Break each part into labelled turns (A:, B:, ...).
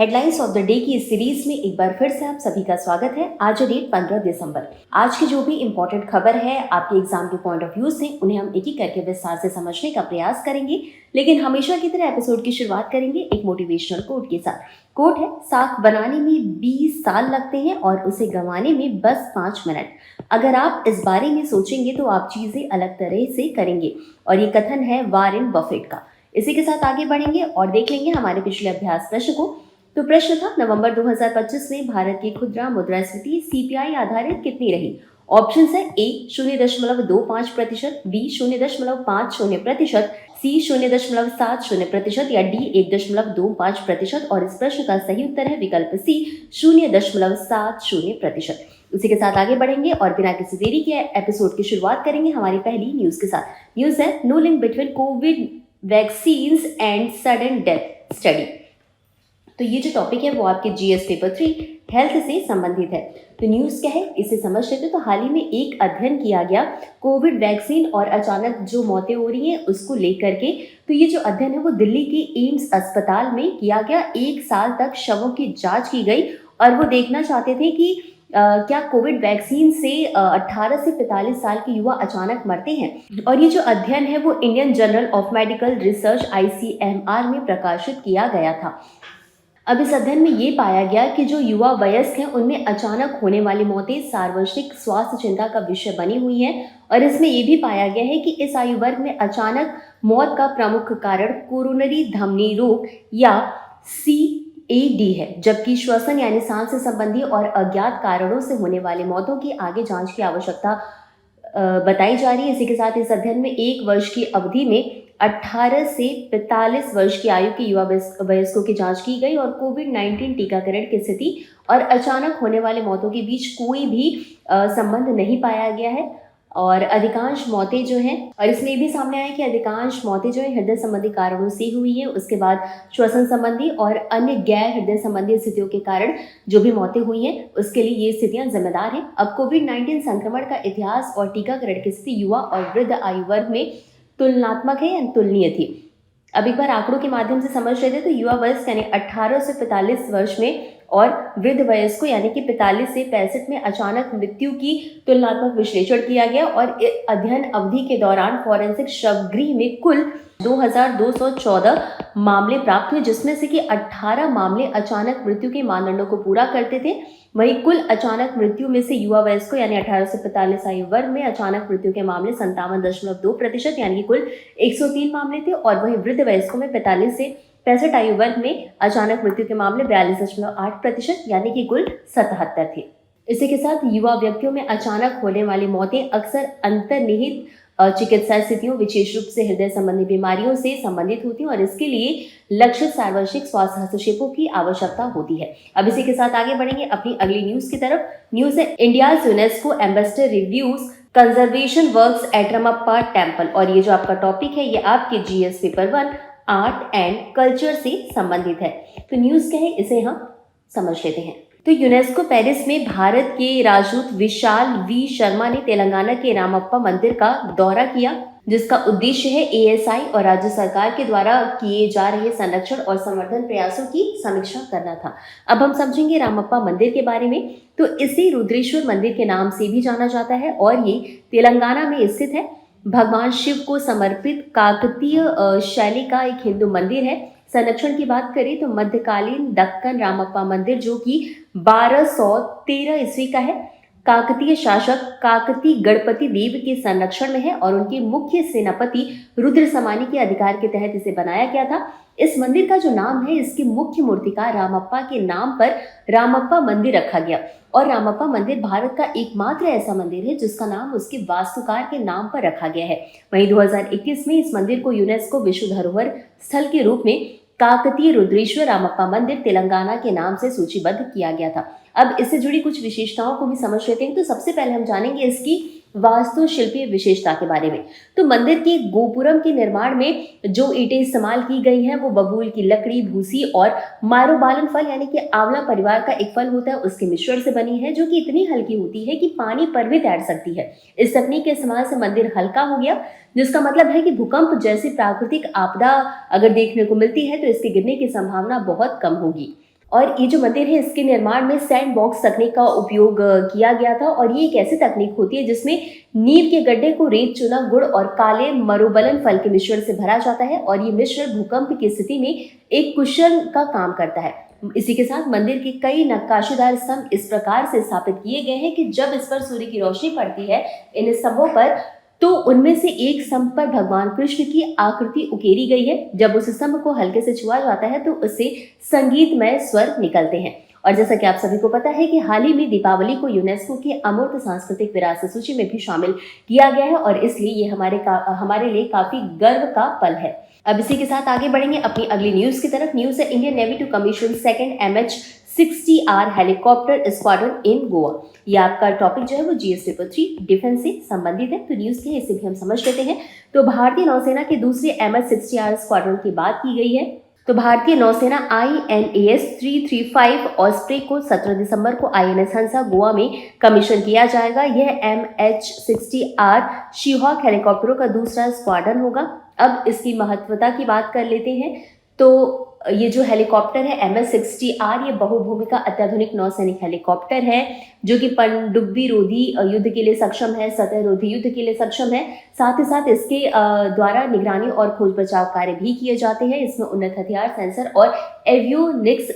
A: Headlines of the day की इस series में एक बार फिर से आप सभी का स्वागत है। आज है डेट 15 दिसंबर। आज की जो भी इम्पोर्टेंट खबर है आपके एग्जाम के पॉइंट ऑफ व्यू से, उन्हें हम एक एक करके विस्तार से समझने का प्रयास करेंगे। लेकिन हमेशा की तरह एपिसोड की शुरुआत करेंगे एक मोटिवेशनल कोट के साथ। कोट है, साख बनाने में 20 साल लगते हैं और उसे गंवाने में बस 5 मिनट। अगर आप इस बारे में सोचेंगे तो आप चीजें अलग तरह से करेंगे। और ये कथन है वॉरेन बफेट का। इसी के साथ आगे बढ़ेंगे और देख लेंगे हमारे पिछले अभ्यास प्रश्न को। तो प्रश्न था, नवंबर 2025 में भारत की खुदरा मुद्रास्फीति सीपीआई आधारित कितनी रही? ऑप्शन है ए 0.25%, बी 0.50%, सी 0.70% या डी 1.25%। और इस प्रश्न का सही उत्तर है विकल्प सी 0.70%। उसी के साथ आगे बढ़ेंगे और बिना किसी देरी के एपिसोड की शुरुआत करेंगे हमारी पहली न्यूज के साथ। न्यूज है, no link between Covid vaccines and sudden death study. तो ये जो टॉपिक है वो आपके जीएस पेपर 3 हेल्थ से संबंधित है। तो न्यूज़ क्या है इसे समझ लेते हैं। तो हाल ही में एक अध्ययन किया गया कोविड वैक्सीन और अचानक जो मौतें हो रही हैं उसको लेकर के। तो ये जो अध्ययन है वो दिल्ली के एम्स अस्पताल में किया गया। 1 साल तक शवों की जांच की गई और वो देखना चाहते थे कि क्या कोविड वैक्सीन से 18 से 45 साल के युवा अचानक मरते हैं। और ये जो अध्ययन है वो Indian journal of medical research ICMR में प्रकाशित किया गया था। अब इस अध्ययन में ये पाया गया कि जो युवा वयस्क हैं उनमें अचानक होने वाली मौतें सार्वजनिक स्वास्थ्य चिंता का विषय बनी हुई हैं। और इसमें ये भी पाया गया है कि इस आयु वर्ग में अचानक मौत का प्रमुख कारण कोरोनरी धमनी रोग या CAD है, जबकि श्वसन यानी सांस से संबंधी और अज्ञात कारणों से होने वाली मौतों की आगे जांच की आवश्यकता बताई जा रही है। इसी के साथ इस अध्ययन में 1 वर्ष की अवधि में 18 से 45 वर्ष की आयु के युवा वयस्कों की जांच की गई और कोविड-19 टीकाकरण की स्थिति और अचानक होने वाले मौतों के बीच कोई भी संबंध नहीं पाया गया है। और अधिकांश मौतें जो हैं, और इसमें भी सामने आया कि अधिकांश मौतें जो है हृदय संबंधी कारणों से हुई है। उसके बाद श्वसन संबंधी और अन्य गैर हृदय संबंधी स्थितियों के कारण जो भी मौतें हुई हैं उसके लिए ये स्थितियां जिम्मेदार हैं। अब कोविड-19 संक्रमण का इतिहास और टीकाकरण की स्थिति युवा और वृद्ध आयु वर्ग में तुलनात्मक है या तुलनीय थी। अब एक बार आंकड़ों के माध्यम से समझ लेते हैं। तो युवा वयस्क यानी 18 से 45 वर्ष में और वृद्ध वयस्कों यानी कि 45 से 65 में अचानक मृत्यु की तुलनात्मक विश्लेषण किया गया। और अध्ययन अवधि के दौरान फॉरेंसिक शवगृह में कुल 2214 मामले प्राप्त हुए, जिसमें से कि 18 मामले अचानक मृत्यु के मानदंडों को पूरा करते थे। वहीं कुल अचानक मृत्यु में से युवा वयस्कों यानी 18 से 45 आयु वर्ग में अचानक मृत्यु के मामले 57.2% यानी कि कुल 103 मामले थे। और वहीं वृद्ध वयस्कों में 45 से 65 आयु वर्ग में अचानक मृत्यु के मामले 42.8% यानी कि कुल 77 थे। इसी के साथ युवा व्यक्तियों में अचानक होने वाली मौतें अक्सर अंतर्निहित चिकित्सा स्थितियों, विशेष रूप से हृदय संबंधी बीमारियों से संबंधित होती हैं और इसके लिए लक्षित सार्वजनिक स्वास्थ्य हस्तक्षेपों की आवश्यकता होती है। अब इसी के साथ आगे बढ़ेंगे अपनी अगली न्यूज की तरफ। न्यूज है, India UNESCO ambassador reviews conservation works at Ramappa temple. और ये जो आपका टॉपिक है ये आपके GS paper 1 art and culture से संबंधित है। तो न्यूज क्या है इसे हम समझ लेते हैं। तो यूनेस्को पेरिस में भारत के राजदूत विशाल V शर्मा ने तेलंगाना के रामप्पा मंदिर का दौरा किया, जिसका उद्देश्य है ASI और राज्य सरकार के द्वारा किए जा रहे संरक्षण और संवर्धन प्रयासों की समीक्षा करना था। अब हम समझेंगे रामप्पा मंदिर के बारे में। तो इसे रुद्रेश्वर मंदिर के नाम से भी जाना जाता है और ये तेलंगाना में स्थित है। भगवान शिव को समर्पित काकतीय शैली का एक हिंदू मंदिर है। संरक्षण की बात करें तो मध्यकालीन दक्कन रामप्पा मंदिर जो कि 1213 ईस्वी का है, काकतीय शासक काकती गणपति देव के संरक्षण में है और उनके मुख्य सेनापति रुद्र समानी के अधिकार के तहत इसे बनाया गया था। इस मंदिर का जो नाम है इसके मुख्य मूर्तिकार रामप्पा के नाम पर रामप्पा मंदिर रखा गया। और रामप्पा मंदिर भारत का एकमात्र ऐसा मंदिर है जिसका नाम उसके वास्तुकार के नाम पर रखा गया है। वहीं 2021 में इस मंदिर को यूनेस्को विश्व धरोहर स्थल के रूप में काकतीय रुद्रेश्वर रामप्पा मंदिर तेलंगाना के नाम से सूचीबद्ध किया गया था। अब इससे जुड़ी कुछ विशेषताओं को भी समझ लेते हैं। तो सबसे पहले हम जानेंगे इसकी वास्तुशिल्पीय विशेषता के बारे में। तो मंदिर के गोपुरम के निर्माण में जो ईंटें इस्तेमाल की गई हैं वो बबूल की लकड़ी, भूसी और मारोबालन फल यानी कि आंवला परिवार का एक फल होता है उसके मिश्रण से बनी है, जो कि इतनी हल्की होती है कि पानी पर भी तैर सकती है। इस तकनीक के इस्तेमाल से मंदिर हल्का हो गया, जिसका मतलब है कि भूकंप जैसी प्राकृतिक आपदा अगर देखने को मिलती है तो इसके गिरने की संभावना बहुत कम होगी। और ये जो मंदिर है इसके निर्माण में सैंड बॉक्स तकनीक का उपयोग किया गया था और ये एक ऐसी तकनीक होती है जिसमें नींव के गड्ढे को रेत, चूना, गुड़ और काले मरुबलन फल के मिश्रण से भरा जाता है और ये मिश्रण भूकंप की स्थिति में एक कुशन का काम करता है। इसी के साथ मंदिर के कई नक्काशीदार स्तंभ इस प्रकार से स्थापित किए गए हैं कि जब इस पर सूर्य की रोशनी पड़ती है इन स्तंभों पर, तो उनमें से एक स्तंभ पर भगवान कृष्ण की आकृति उकेरी गई है। जब उस स्तंभ को हल्के से छुआ जाता है तो उससे संगीतमय स्वर निकलते हैं। और जैसा कि आप सभी को पता है कि हाल ही में दीपावली को यूनेस्को की अमूर्त सांस्कृतिक विरासत सूची में भी शामिल किया गया है और इसलिए ये हमारे लिए काफी गर्व का पल है। अब इसी के साथ आगे बढ़ेंगे अपनी अगली न्यूज की तरफ। न्यूज है Indian navy to commission second MH-60R helicopter squadron in Goa. ये आपका टॉपिक जो है वो GS पेपर 3 डिफेंस से संबंधित है, तो न्यूज के इसे भी हम समझ लेते हैं। तो भारतीय नौसेना के दूसरे MH-60R स्क्वाड्रन की बात की गई है। तो भारतीय नौसेना INAS 335 ऑस्प्रे को 17 दिसंबर को INS हंसा गोवा में कमीशन किया जाएगा। यह MH-60R शीहॉक हेलीकॉप्टरों का दूसरा स्क्वाड्रन होगा। अब इसकी महत्वता की बात कर लेते हैं। तो ये जो हेलीकॉप्टर है MH-60R ये बहुभूमिका अत्याधुनिक नौसैनिक हेलीकॉप्टर है जो कि पनडुब्बी रोधी युद्ध के लिए सक्षम है, सतह रोधी युद्ध के लिए सक्षम है। साथ ही साथ इसके द्वारा निगरानी और खोज बचाव कार्य भी किए जाते हैं। इसमें उन्नत हथियार, सेंसर और एवियोनिक्स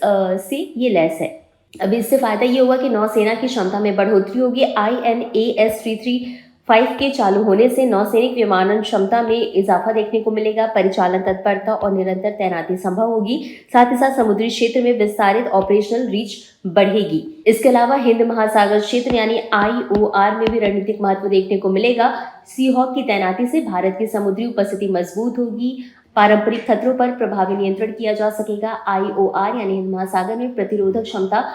A: से ये लैस है। अब इससे फायदा ये हुआ कि नौसेना की क्षमता में बढ़ोतरी होगी। INAS 335 के चालू होने से नौसैनिक विमानन क्षमता में इजाफा देखने को मिलेगा। परिचालन तत्परता और निरंतर तैनाती संभव होगी। साथ ही साथ समुद्री क्षेत्र में विस्तारित ऑपरेशनल रीच बढ़ेगी। इसके अलावा हिंद महासागर क्षेत्र यानी IOR में भी रणनीतिक महत्व देखने को मिलेगा। सीहॉक की तैनाती से भारत की समुद्री उपस्थिति मजबूत होगी। पारंपरिक खतरों पर प्रभावी नियंत्रण किया जा सकेगा। IOR यानी हिंद महासागर में प्रतिरोधक क्षमता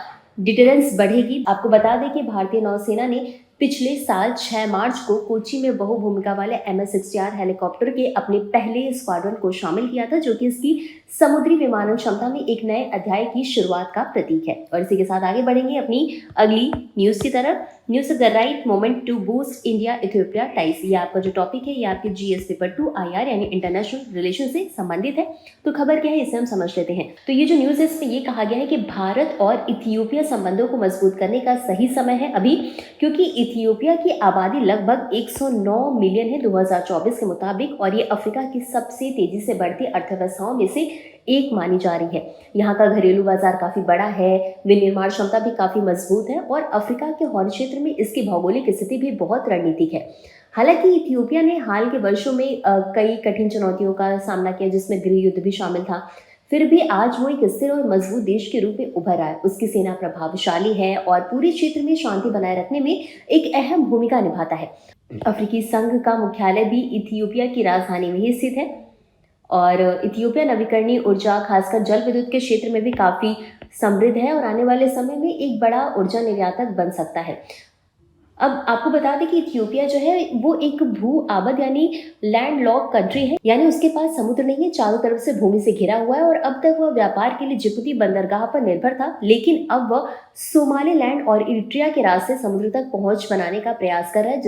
A: डिटरेंस बढ़ेगी। आपको बता दें कि भारतीय नौसेना ने पिछले साल 6 मार्च को कोची में बहुभूमिका वाले MH-60R हेलीकॉप्टर के अपने पहले स्क्वाड्रन को शामिल किया था जो कि इसकी समुद्री विमानन क्षमता में एक नए अध्याय की शुरुआत का प्रतीक है। और इसी के साथ आगे बढ़ेंगे अपनी अगली न्यूज की तरफ। News the right moment to boost India Ethiopia ties. ये आपका जो टॉपिक है ये आपके GS पेपर 2 IR यानी इंटरनेशनल रिलेशन से संबंधित है। तो खबर क्या है इसे हम समझ लेते हैं। तो ये जो न्यूज है इसमें ये कहा गया है कि भारत और इथियोपिया संबंधों को मजबूत करने का सही समय है अभी, क्योंकि इथियोपिया की आबादी लगभग 109 मिलियन है 2024 के मुताबिक और ये अफ्रीका की सबसे तेजी से बढ़ती अर्थव्यवस्थाओं में से एक मानी जा रही है। यहाँ का घरेलू बाजार काफी बड़ा है, विनिर्माण क्षमता भी काफी मजबूत है और अफ्रीका के हॉर्न क्षेत्र में इसकी भौगोलिक स्थिति भी बहुत रणनीतिक है। हालांकि इथियोपिया ने हाल के वर्षों में कई कठिन चुनौतियों का सामना किया जिसमें गृह युद्ध भी शामिल था, फिर भी आज वो एक स्थिर और मजबूत देश के रूप में उभर आए। उसकी सेना प्रभावशाली है और पूरे क्षेत्र में शांति बनाए रखने में एक अहम भूमिका निभाता है। अफ्रीकी संघ का मुख्यालय भी इथियोपिया की राजधानी में ही स्थित है और इथियोपिया नवीकरणीय ऊर्जा खासकर जल विद्युत के क्षेत्र में भी काफ़ी समृद्ध है और आने वाले समय में एक बड़ा ऊर्जा निर्यातक बन सकता है। अब आपको बता दें कि इथियोपिया जो है वो एक भू आबद यानी लैंड लॉक कंट्री है, यानी उसके पास समुद्र नहीं है, चारों तरफ से भूमि से घिरा हुआ है और अब तक वह व्यापार के लिए जिबूती बंदरगाह पर निर्भर था, लेकिन अब वह सोमालीलैंड और इरिट्रिया के रास्ते समुद्र तक पहुंच बनाने का प्रयास कर रहा है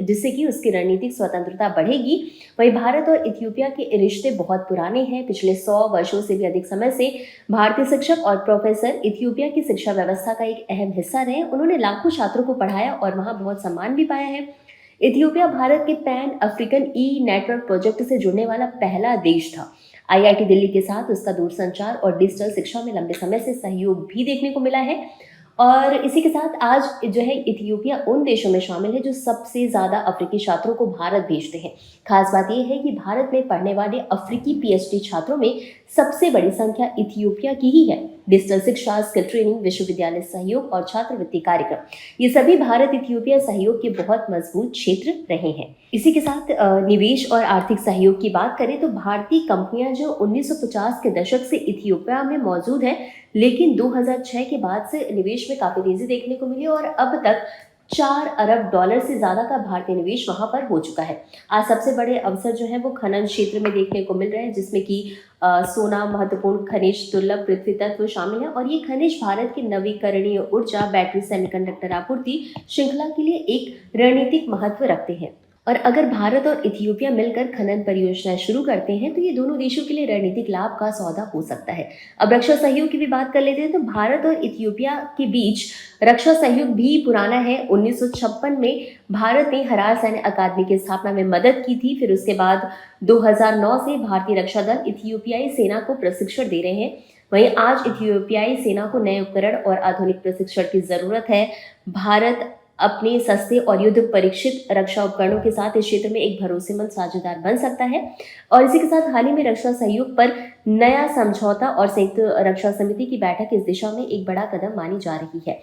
A: जिससे कि उसकी रणनीतिक स्वतंत्रता बढ़ेगी। वहीं भारत और इथियोपिया के रिश्ते बहुत पुराने हैं। पिछले 100 वर्षों से भी अधिक समय से भारतीय शिक्षक और प्रोफेसर इथियोपिया की शिक्षा व्यवस्था का एक अहम हिस्सा रहे। उन्होंने लाखों छात्रों को पढ़ाया और वहाँ बहुत सम्मान भी पाया है। इथियोपिया भारत के पैन अफ्रीकन नेटवर्क प्रोजेक्ट से जुड़ने वाला पहला देश था। IIT दिल्ली के साथ उसका दूरसंचार और डिजिटल शिक्षा में लंबे समय से सहयोग भी देखने को मिला है। और इसी के साथ आज जो है इथियोपिया उन देशों में शामिल है जो सबसे ज़्यादा अफ्रीकी छात्रों को भारत भेजते हैं। खास बात यह है कि भारत में पढ़ने वाले अफ्रीकी PhD छात्रों में सबसे बड़ी संख्या इथियोपिया की ही है। डिजिटल शिक्षा, स्किल ट्रेनिंग, विश्वविद्यालय सहयोग और छात्रवृत्ति कार्यक्रम, ये सभी भारत इथियोपिया सहयोग के बहुत मजबूत क्षेत्र रहे हैं। इसी के साथ निवेश और आर्थिक सहयोग की बात करें तो भारतीय कंपनियां जो 1950 के दशक से इथियोपिया में मौजूद हैं, लेकिन 2006 के बाद से निवेश में काफी तेजी देखने को मिली और अब तक $4 अरब से ज्यादा का भारतीय निवेश वहां पर हो चुका है। आज सबसे बड़े अवसर जो है वो खनन क्षेत्र में देखने को मिल रहे हैं, जिसमें कि सोना, महत्वपूर्ण खनिज, दुर्लभ पृथ्वी तत्व शामिल है और ये खनिज भारत की नवीकरणीय ऊर्जा, बैटरी, सेमीकंडक्टर आपूर्ति श्रृंखला के लिए एक रणनीतिक महत्व रखते हैं। और अगर भारत और इथियोपिया मिलकर खनन परियोजनाएं शुरू करते हैं तो ये दोनों देशों के लिए रणनीतिक लाभ का सौदा हो सकता है। अब रक्षा सहयोग की भी बात कर लेते हैं तो भारत और इथियोपिया के बीच रक्षा सहयोग भी पुराना है। 1956 में भारत ने हरार सैन्य अकादमी की स्थापना में मदद की थी। फिर उसके बाद 2009 से भारतीय रक्षा दल इथियोपियाई सेना को प्रशिक्षण दे रहे हैं। वहीं आज इथियोपियाई सेना को नए उपकरण और आधुनिक प्रशिक्षण की जरूरत है। भारत अपने सस्ते और युद्ध परीक्षित रक्षा उपकरणों के साथ इस क्षेत्र में एक भरोसेमंद साझेदार बन सकता है। और इसी के साथ हाल ही में रक्षा सहयोग पर नया समझौता और संयुक्त रक्षा समिति की बैठक इस दिशा में एक बड़ा कदम मानी जा रही है।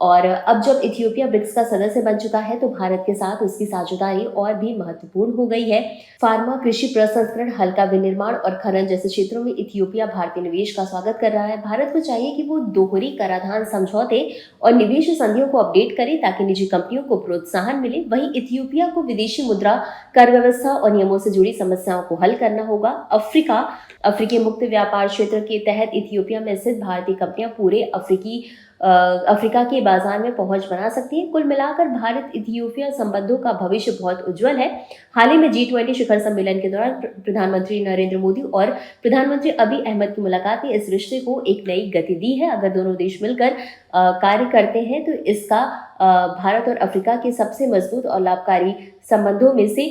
A: और अब जब इथियोपिया ब्रिक्स का सदस्य बन चुका है तो भारत के साथ उसकी साझेदारी और भी महत्वपूर्ण हो गई है। फार्मा, कृषि प्रसंस्करण, हल्का विनिर्माण और खनन जैसे क्षेत्रों में इथियोपिया भारतीय निवेश का स्वागत कर रहा है। भारत को चाहिए कि वो दोहरी कराधान समझौते और निवेश संधियों को अपडेट करे ताकि निजी कंपनियों को प्रोत्साहन मिले। वहीं इथियोपिया को विदेशी मुद्रा, कर व्यवस्था और नियमों से जुड़ी समस्याओं को हल करना होगा। अफ्रीकी मुक्त व्यापार क्षेत्र के तहत इथियोपिया में स्थित भारतीय कंपनियां पूरे अफ्रीका के बाजार में पहुंच बना सकती हैं। कुल मिलाकर भारत इथियोपिया संबंधों का भविष्य बहुत उज्जवल है। हाल ही में G20 शिखर सम्मेलन के दौरान प्रधानमंत्री नरेंद्र मोदी और प्रधानमंत्री अभी अहमद की मुलाकात ने इस रिश्ते को एक नई गति दी है। अगर दोनों देश मिलकर कार्य करते हैं तो इसका भारत और अफ्रीका के सबसे मजबूत और लाभकारी संबंधों में से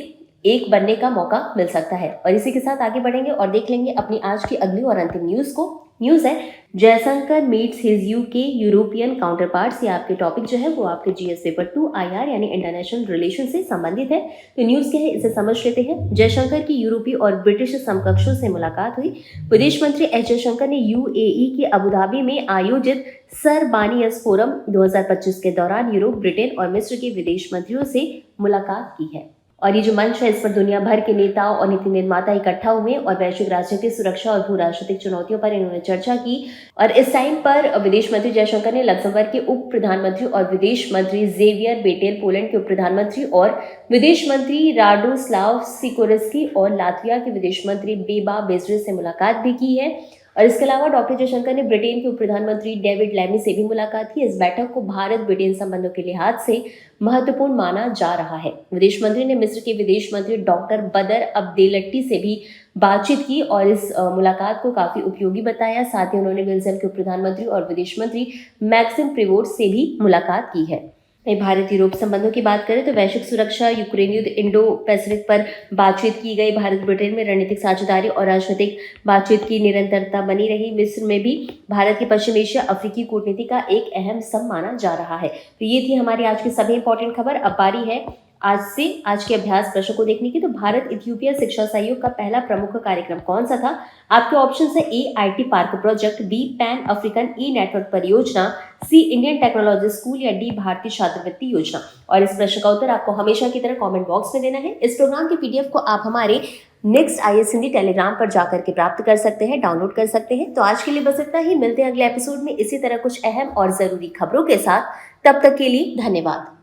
A: एक बनने का मौका मिल सकता है। और इसी के साथ आगे बढ़ेंगे और देख लेंगे अपनी आज की अगली और अंतिम न्यूज को। न्यूज है Jaishankar meets his UK European counter parts. ये आपके टॉपिक जो है वो आपके GS पेपर 2 IR यानी इंटरनेशनल रिलेशन से संबंधित है। तो न्यूज क्या है इसे समझ लेते हैं। जयशंकर की यूरोपीय और ब्रिटिश समकक्षों से मुलाकात हुई। विदेश मंत्री एस जयशंकर ने UAE के अबुधाबी में आयोजित सर बानियस फोरम 2025 के दौरान यूरोप, ब्रिटेन और मिस्र के विदेश मंत्रियों से मुलाकात की है। और ये जो मंच है इस पर दुनिया भर के नेताओं और नीति निर्माता इकट्ठा हुए और वैश्विक राजनीतिक सुरक्षा और भू राजनीतिक चुनौतियों पर इन्होंने चर्चा की। और इस टाइम पर विदेश मंत्री जयशंकर ने लक्समबर्ग के उप प्रधानमंत्री और विदेश मंत्री जेवियर बेटेल, पोलैंड के उप प्रधानमंत्री और विदेश मंत्री राडोस्लाव सिकोर्स्की और लातविया के विदेश मंत्री बेबा बेजरे से मुलाकात भी की है। और इसके अलावा डॉक्टर जयशंकर ने ब्रिटेन के उप प्रधानमंत्री डेविड लैमी से भी मुलाकात की। इस बैठक को भारत ब्रिटेन संबंधों के लिहाज से महत्वपूर्ण माना जा रहा है। विदेश मंत्री ने मिस्र के विदेश मंत्री डॉक्टर बदर अब्देलट्टी से भी बातचीत की और इस मुलाकात को काफी उपयोगी बताया। साथ ही उन्होंने बेल्जियम के उप प्रधानमंत्री और विदेश मंत्री मैक्सिम प्रिवोट से भी मुलाकात की है। भारत यूरोप संबंधों की बात करें तो वैश्विक सुरक्षा, यूक्रेन युद्ध, इंडो पैसिफिक पर बातचीत की गई। भारत ब्रिटेन में रणनीतिक साझेदारी और राजनीतिक बातचीत की निरंतरता बनी रही। मिस्र में भी भारत की पश्चिम एशिया अफ्रीकी कूटनीति का एक अहम स्तंभ माना जा रहा है। तो ये थी हमारी आज की सभी इंपॉर्टेंट खबर। अब बारी है आज के अभ्यास प्रश्न को देखने की। तो भारत इथियोपिया शिक्षा सहयोग का पहला प्रमुख कार्यक्रम कौन सा था? आपके ऑप्शन है A IT park project, B pan African E network परियोजना, C इंडियन टेक्नोलॉजी स्कूल या D भारतीय छात्रवृत्ति योजना। और इस प्रश्न का उत्तर आपको हमेशा की तरह कमेंट बॉक्स में देना है। इस प्रोग्राम के PDF को आप हमारे नेक्स्ट IAS हिंदी टेलीग्राम पर जाकर के प्राप्त कर सकते हैं, डाउनलोड कर सकते हैं। तो आज के लिए बस इतना ही। मिलते हैं अगले एपिसोड में इसी तरह कुछ अहम और जरूरी खबरों के साथ। तब तक के लिए धन्यवाद।